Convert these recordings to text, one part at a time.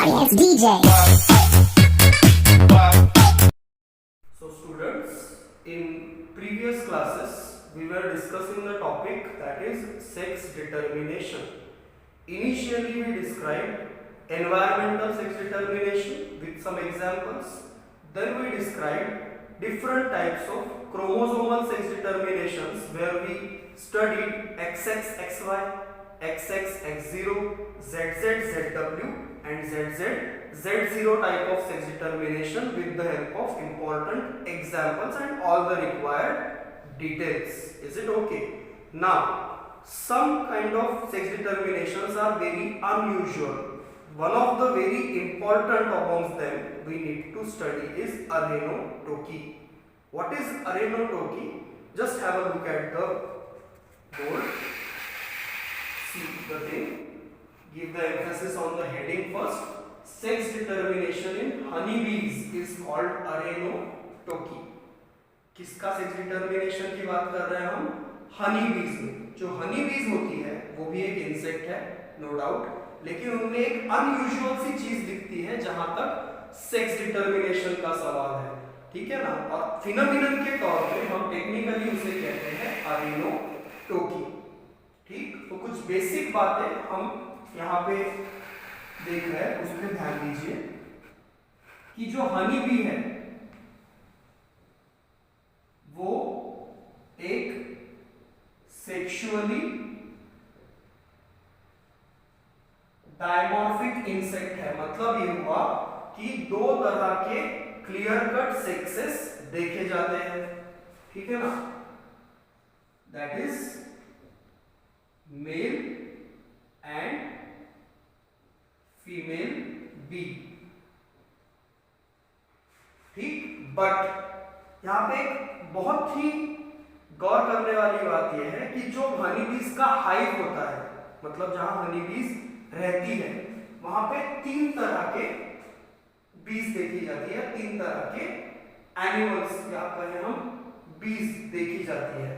Notorious DJ. So students, in previous classes we were discussing the topic that is sex determination. Initially we described environmental sex determination with some examples. Then we described different types of chromosomal sex determinations where we studied XX, XY, XX, X0, ZZ, ZW and ZZ, Z0 type of sex determination with the help of important examples and all the required details. Is it okay? Now, some kind of sex determinations are very unusual. One of the very important amongst them we need to study is Areno-Toki. What is Areno-Toki? Just have a look at the board. See the thing. Give the emphasis on the heading first. Sex determination in honeybees is called Areno-Toki. किसका sex determination की बात कर रहे हैं हम? Honeybees में. जो honeybees होती है वो भी एक इंसेक्ट है, नो डाउट, लेकिन उनमें एक अनयूजुअल सी चीज दिखती है जहां तक सेक्स डिटर्मिनेशन का सवाल है. ठीक है ना? और फिनोमिनन के तौर पे हम टेक्निकली उसे कहते हैं अरेनो-टोकी. ठीक, तो कुछ बेसिक बातें हम यहाँ पे देख रहे हैं, उस पर ध्यान दीजिए कि जो हनी बी है वो एक सेक्सुअली डायमॉर्फिक इंसेक्ट है. मतलब ये हुआ कि दो तरह के क्लियर कट सेक्सेस देखे जाते हैं. ठीक है ना? That is male and female bee. ठीक, बट यहां पे एक बहुत ही गौर करने वाली बात यह है कि जो हनीबीज का हाइव होता है, मतलब जहां हनीबीज रहती है वहां पे तीन तरह के बीज देखी जाती है, तीन तरह के एनिमल्स या कहें हम बीज देखी जाती है.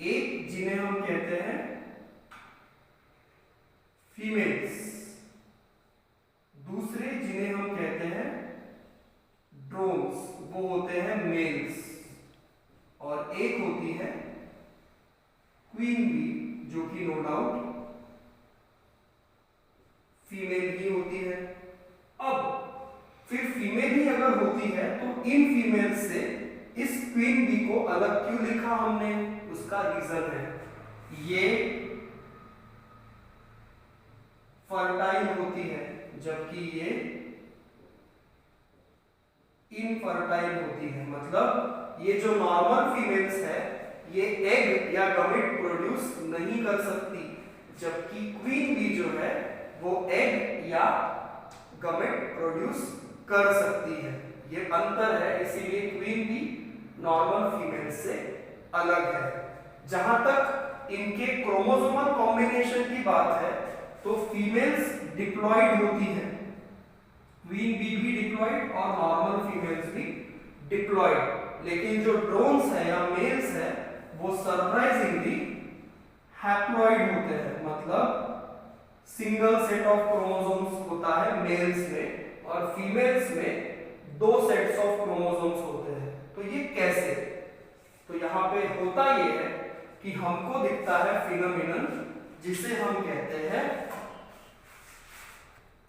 एक जिन्हें हम कहते हैं फीमेल्स, दूसरे जिन्हें हम कहते हैं ड्रोन्स, वो होते हैं मेल्स, और एक होती है क्वीन बी जो कि नो डाउट फीमेल ही होती है. अब फिर फीमेल ही अगर होती है तो इन फीमेल से इस क्वीन बी को अलग क्यों लिखा हमने? उसका रीजन है ये फर्टाइल होती है जबकि ये इनफर्टाइल होती है. मतलब ये जो नॉर्मल फीमेल्स है ये एग या गमेट प्रोड्यूस नहीं कर सकती, जबकि क्वीन बी जो है वो एग या गमेट प्रोड्यूस कर सकती है. ये अंतर है, इसीलिए क्वीन बी नॉर्मल फीमेल से अलग है. जहां तक इनके क्रोमोसोमल कॉम्बिनेशन की बात है तो फीमेल्स डिप्लॉयड होती है, क्वीन बी भी डिप्लॉयड और नॉर्मल फीमेल्स भी डिप्लॉयड. लेकिन जो ड्रोन्स है या मेल्स है वो सरप्राइजिंगली हैप्लॉयड होते हैं. मतलब सिंगल सेट ऑफ क्रोमोसोम्स होता है मेल्स में और फीमेल्स में दो सेट्स ऑफ क्रोमोसोम्स होते हैं. तो ये कैसे? तो यहाँ पे होता ये है कि हमको दिखता है फिनोमिनन जिसे हम कहते हैं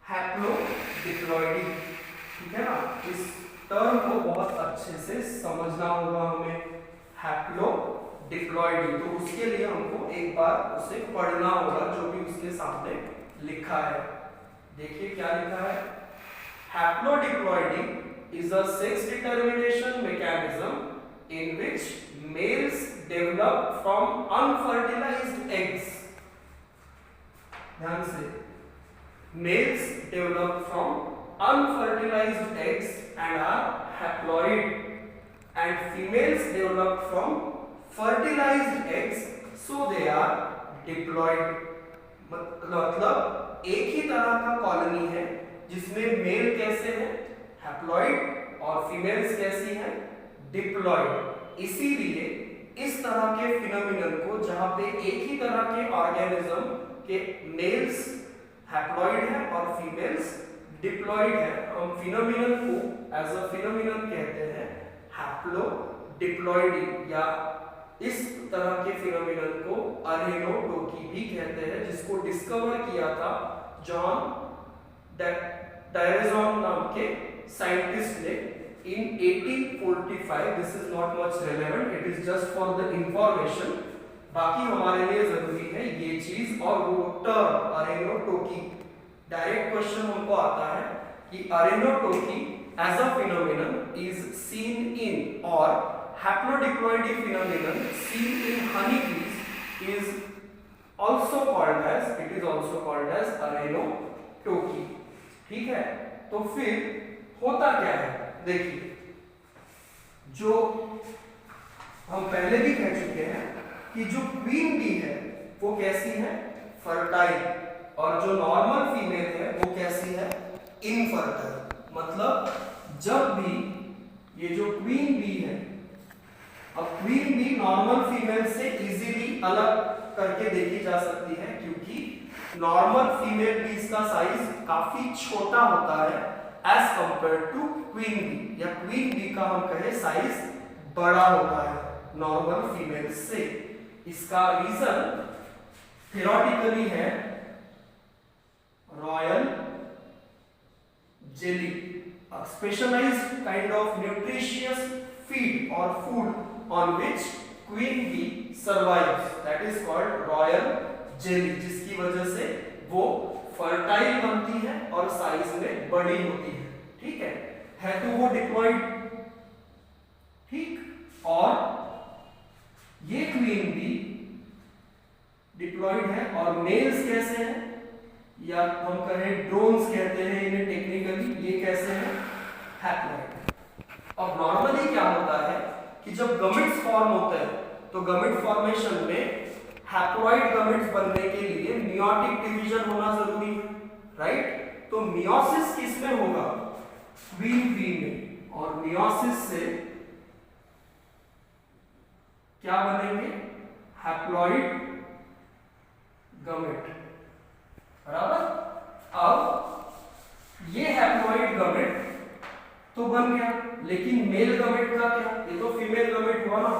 हैप्लोडिप्लॉइडी. ठीक है ना? इस टर्म को बहुत अच्छे से समझना होगा हमें, हैप्लोडिप्लॉइडी. तो उसके लिए हमको एक बार उसे पढ़ना होगा जो भी उसके सामने लिखा है. देखिए क्या लिखा है. Haplodiploidy is a sex determination mechanism in which males develop from unfertilised eggs. ध्यान से, males develop from unfertilized eggs and are haploid, and females develop from fertilized eggs so they are diploid. मतलब एक ही तरह का colony है जिसमें mail कैसे है हैप्लॉइड और फीमेल्स कैसी है डिप्लॉइड. इसीलिए इस तरह के फिनोमिनन को जहां पे एक ही तरह के ऑर्गेनिज्म के मेल्स हैप्लॉइड है और फीमेल्स डिप्लॉइड है, हम फिनोमिनन को एज अ फिनोमिनन कहते हैं हैप्लोडिप्लॉइडी, या इस तरह के फिनोमिनन को अरेनोटोकी भी कहते हैं, जिसको डिस्कवर किया था जॉन डायरेजॉन नाम के साइंटिस्ट ने in 1845. This is not much relevant, it is just for the information. बाकी हमारे लिए जरूरी है ये चीज, और वो टर्म अरेनोटोकी, डायरेक्ट क्वेश्चन हमको आता है कि arrhenotoky as a phenomenon is seen in, और haplodiploidy phenomenon seen in honeybees is also called as, it is also called as अरेनोटोकी। ठीक है, तो फिर होता क्या है देखिए, जो हम पहले भी कह चुके हैं कि जो क्वीन बी है वो कैसी है, फर्टाइल, और जो नॉर्मल फीमेल है वो कैसी है, इनफर्टाइल। मतलब जब भी ये जो क्वीन बी है, अब क्वीन बी नॉर्मल फीमेल से इजीली अलग करके देखी जा सकती है, क्योंकि नॉर्मल फीमेल बीज का साइज काफी छोटा होता है as compare to queen bee, या क्वीन बी का हम कहें साइज बड़ा होता है नॉर्मल फीमेल से। इसका रीजन थ्योरेटिकली है royal jelly, a specialized kind of nutritious feed or food on which queen bee survives, that is called royal jelly, जिसकी वजह से वो फर्टाइल बनती है और साइज में बड़ी होती है। ठीक है तो वो डिप्लॉइड, ठीक, और ये क्वीन बी डिप्लॉइड है, और मेल्स कैसे हैं, या हम कहें ड्रोन्स कहते हैं इन्हें टेक्निकली, ये कैसे हैं, हैप्लॉइड। अब नॉर्मली क्या होता है कि जब गमेट्स फॉर्म होते हैं तो गमेट फॉर्मेशन में हैप्लॉइड गमेट्स बनने के लिए मियोटिक डिवीजन होना जरूरी है, राइट। तो मियोसिस किसमें होगा, क्वीन बी में, और मियोसिस से क्या बनेंगे, हैप्लॉइड गमेट, बराबर। अब ये हैप्लॉइड गमेट तो बन गया, लेकिन मेल गमेट का क्या, ये तो फीमेल गमेट हुआ ना।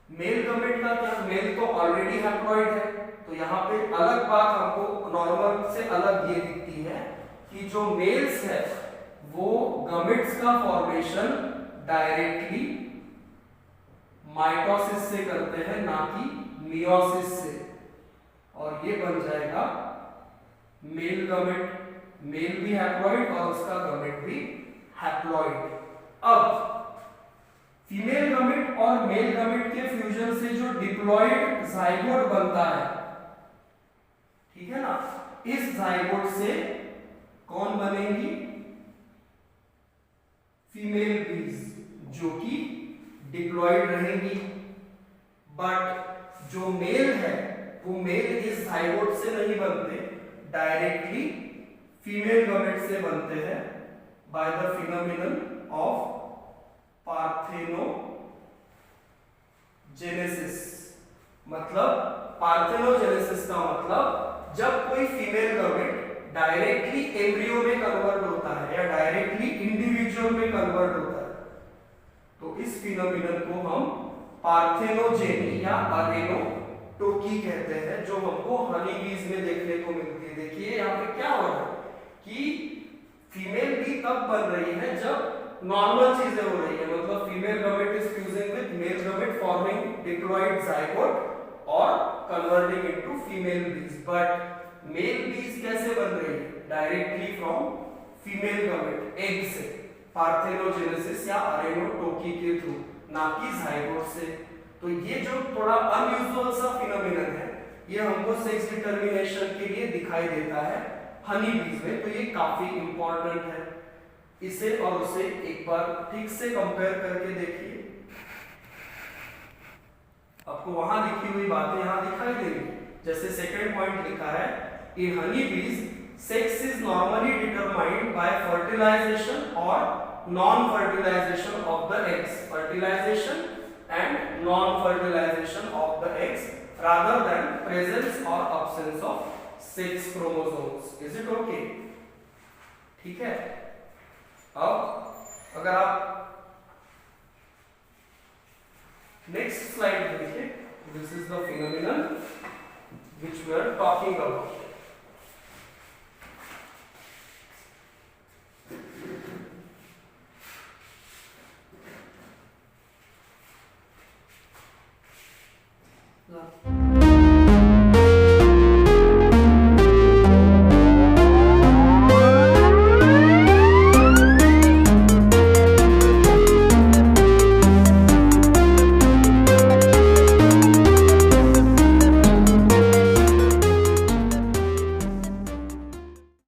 मेल गमेट का क्या, मेल तो ऑलरेडी हैप्लॉइड है, तो यहाँ पे अलग बात हमको नॉर्मल से अलग ये दिखती है कि जो मेल्स है वो गमेट्स का फॉर्मेशन डायरेक्टली माइटोसिस से करते हैं, ना कि मियोसिस से, और ये बन जाएगा मेल गमेट, मेल भी हैप्लॉइड और उसका गमेट भी हैप्लॉइड। अब फीमेल गमेट और मेल गमेट के फ्यूजन से जो डिप्लॉइड जाइगोट बनता है, ठीक है ना, इस जाइगोट से कौन बनेंगी, फीमेल बीज, जो कि डिप्लॉइड रहेंगी। बट जो मेल है वो मेल इस जाइगोट से नहीं बनते, डायरेक्टली फीमेल गमेट से बनते हैं by the phenomenon of parthenogenesis. मतलब पार्थेनोजेनेसिस का मतलब जब कोई फीमेल गमेट डायरेक्टली एम्ब्रियो में कन्वर्ट होता है या डायरेक्टली इंडिविजुअल में कन्वर्ट होता है, तो इस फिनोमिनन को हम पार्थेनोजेनी या अरेनोटोकी कहते हैं, जो हमको हनी बीज में देखने को मिलती है। देखिए यहाँ पे क्या हो रहा है कि फीमेल बी तब बन रही है जब नॉर्मल चीजें हो रही है, मतलब female gamete is fusing with male gamete forming diploid zygote और converting into female bee. But male bee कैसे बन रही है, directly from female gamete, egg से, पार्थेनोजेनेसिस या अरेनोटोकी के थ्रू, ना कि जाइगोट से। तो ये जो थोड़ा अनयूजुअल सा फिनोमिनन है, ये हमको सेक्स डिटरमिनेशन के लिए दिखाई देता है हनी बीज में, तो ये काफी इंपॉर्टेंट है। इसे और उसे एक बार ठीक से कंपेयर करके देखिए, आपको वहां लिखी हुई बातें यहां दिखाई देंगी। जैसे सेकंड पॉइंट लिखा है, in honey bees sex is normally determined by fertilisation और non fertilisation of the eggs, fertilisation and non fertilisation of the eggs rather than presence or absence of 6 chromosomes. Is it okay? ठीक है. अब अगर आप next slide देखिए, this is the phenomenon which we are talking about. Yeah.